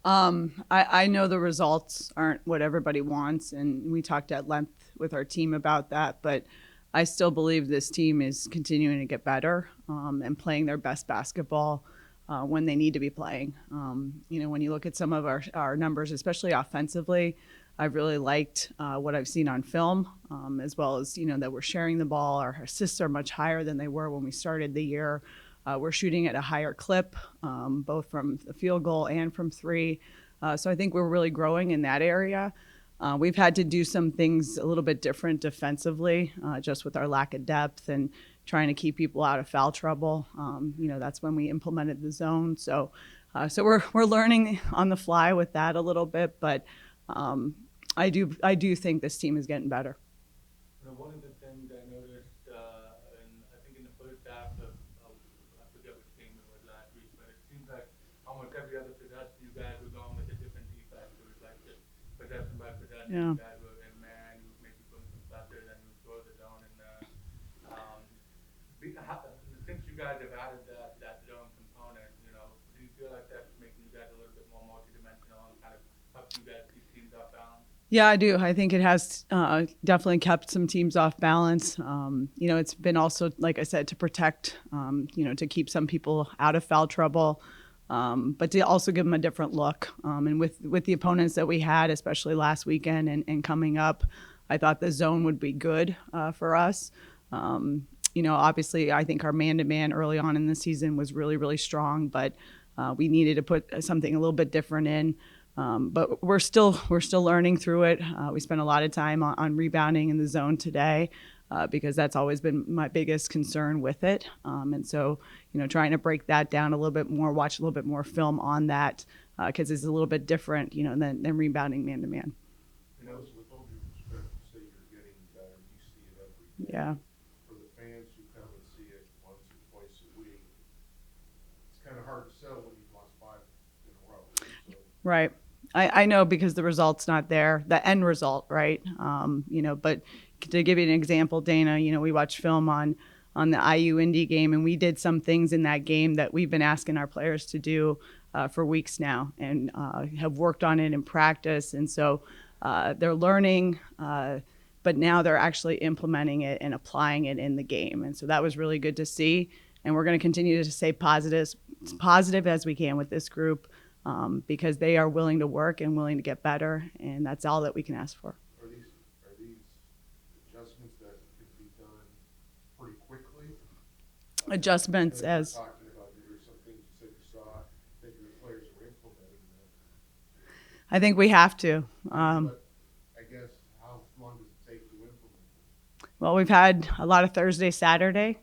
I know the results aren't what everybody wants, and we talked at length with our team about that, but I still believe this team is continuing to get better and playing their best basketball when they need to be playing. When you look at some of our numbers, especially offensively, I've really liked what I've seen on film, as well as, that we're sharing the ball. Our assists are much higher than they were when we started the year. We're shooting at a higher clip, both from the field goal and from three. So I think we're really growing in that area. We've had to do some things a little bit different defensively, just with our lack of depth and trying to keep people out of foul trouble. That's when we implemented the zone. So we're learning on the fly with that a little bit, but I do think this team is getting better. One of the things I noticed, I think in the first half I forget which game it was last week, but it seems like almost every other possession you guys were going with a different defense. It was like just possession by possession. Yeah. You guys were in man, you maybe putting some pressure, then you throw the zone in there. Um, since you guys have added that zone component, do you feel like that's making you guys a little bit more multidimensional and kind of helps you guys keep teams off balance? Yeah, I do. I think it has definitely kept some teams off balance. It's been also, like I said, to protect, to keep some people out of foul trouble, but to also give them a different look. And with the opponents that we had, especially last weekend and coming up, I thought the zone would be good for us. Obviously, I think our man-to-man early on in the season was really, really strong, but we needed to put something a little bit different in. But we're still learning through it. We spent a lot of time on rebounding in the zone today because that's always been my biggest concern with it. And so, trying to break that down a little bit more, watch a little bit more film on that because it's a little bit different, than rebounding man to man. With all due respect, you say you're getting better. You see it every day. Yeah. For the fans who come and see it once or twice a week, it's kind of hard to sell when you've lost five in a row. So. Right. I know because the result's not there, the end result, right? But to give you an example, Dana, we watched film on the IU Indy game, and we did some things in that game that we've been asking our players to do for weeks now and have worked on it in practice. And so they're learning, but now they're actually implementing it and applying it in the game. And so that was really good to see. And we're going to continue to stay positive as we can with this group. Because they are willing to work and willing to get better, and that's all that we can ask for. Are these adjustments that can be done pretty quickly? Adjustments as Talking about there's some things you said you saw that your players were implementing. I think we have to. But I guess how long does it take to implement? Well, we've had a lot of Thursday, Saturday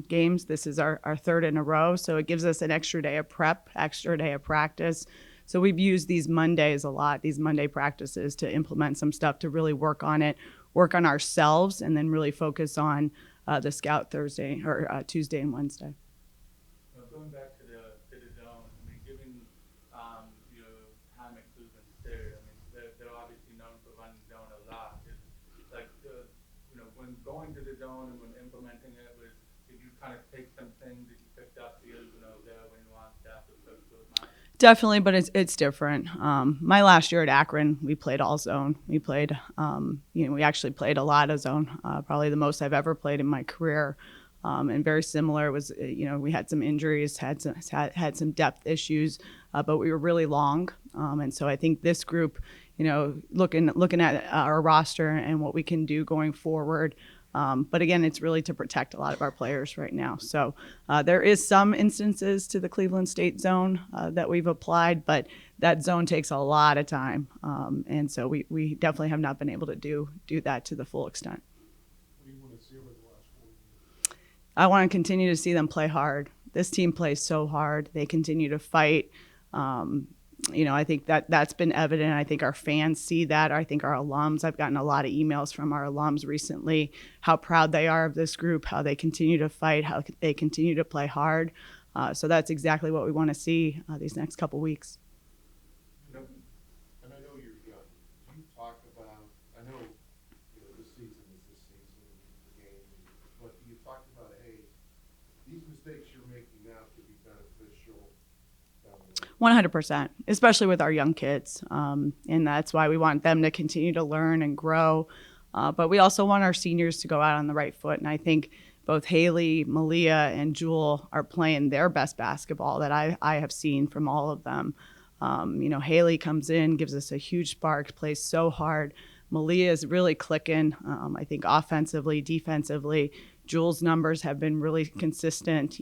games. This is our third in a row, so it gives us an extra day of prep, extra day of practice. So we've used these Mondays a lot, these Monday practices to implement some stuff to really work on it, work on ourselves, and then really focus on the scout Thursday or Tuesday and Wednesday. Going back to the zone, I mean, given your time at Cleveland State, I mean, they're obviously known for running zone a lot. It's like when going to the zone and when implementing it, did you kind of take some things that you picked up here, there when you were on staff with Coach Guzman? Definitely, but it's different. My last year at Akron, we played all zone. We played, we actually played a lot of zone, probably the most I've ever played in my career. And very similar. It was, we had some injuries, had some depth issues, but we were really long. And so I think this group, looking at our roster and what we can do going forward. But again, it's really to protect a lot of our players right now. So there is some instances to the Cleveland State zone that we've applied, but that zone takes a lot of time. And so we definitely have not been able to do that to the full extent. What do you want to see over the last 4 years? I want to continue to see them play hard. This team plays so hard. They continue to fight. I think that's been evident. I think our fans see that. I think our alums, I've gotten a lot of emails from our alums recently, how proud they are of this group, how they continue to fight, how they continue to play hard. So that's exactly what we want to see these next couple weeks. And I know you're young. Do you talk about, I know, this season is this season, the game, but do you talk about, hey, these mistakes you're making now could be beneficial down the road? 100%, especially with our young kids. And that's why we want them to continue to learn and grow. But we also want our seniors to go out on the right foot. And I think both Haley, Malia, and Jewel are playing their best basketball that I have seen from all of them. Haley comes in, gives us a huge spark, plays so hard. Malia is really clicking, I think, offensively, defensively. Jewel's numbers have been really consistent,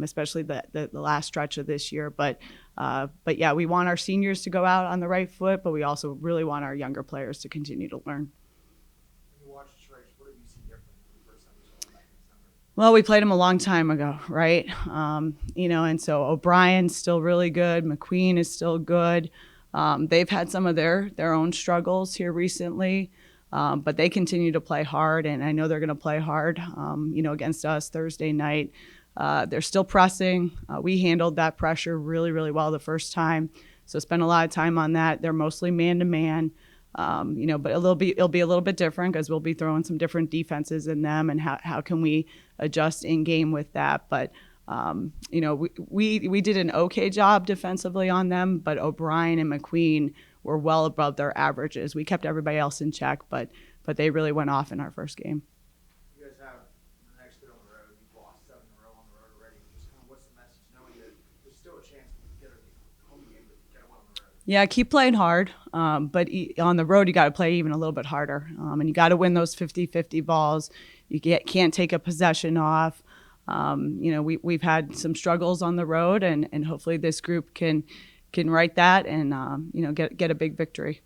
especially the last stretch of this year. But yeah, we want our seniors to go out on the right foot, but we also really want our younger players to continue to learn. When you watch the strikes, what have you seen different from the first time you saw them back in December? Well, we played them a long time ago, right? And so O'Brien's still really good. McQueen is still good. They've had some of their own struggles here recently. But they continue to play hard, and I know they're going to play hard, against us Thursday night. They're still pressing. We handled that pressure really, really well the first time, so spent a lot of time on that. They're mostly man-to-man, but it'll be a little bit different because we'll be throwing some different defenses in them, and how can we adjust in-game with that. But we did an okay job defensively on them, but O'Brien and McQueen were well above their averages. We kept everybody else in check, but they really went off in our first game. You guys have the next bit on the road. You've lost 7 in a row on the road already. Just kind of what's the message, knowing that there's still a chance to get a home game, but get a win on the road? Yeah, keep playing hard, but on the road you got to play even a little bit harder, and you got to win those 50-50 balls. You can't take a possession off. We've had some struggles on the road, and hopefully this group can right that and get a big victory.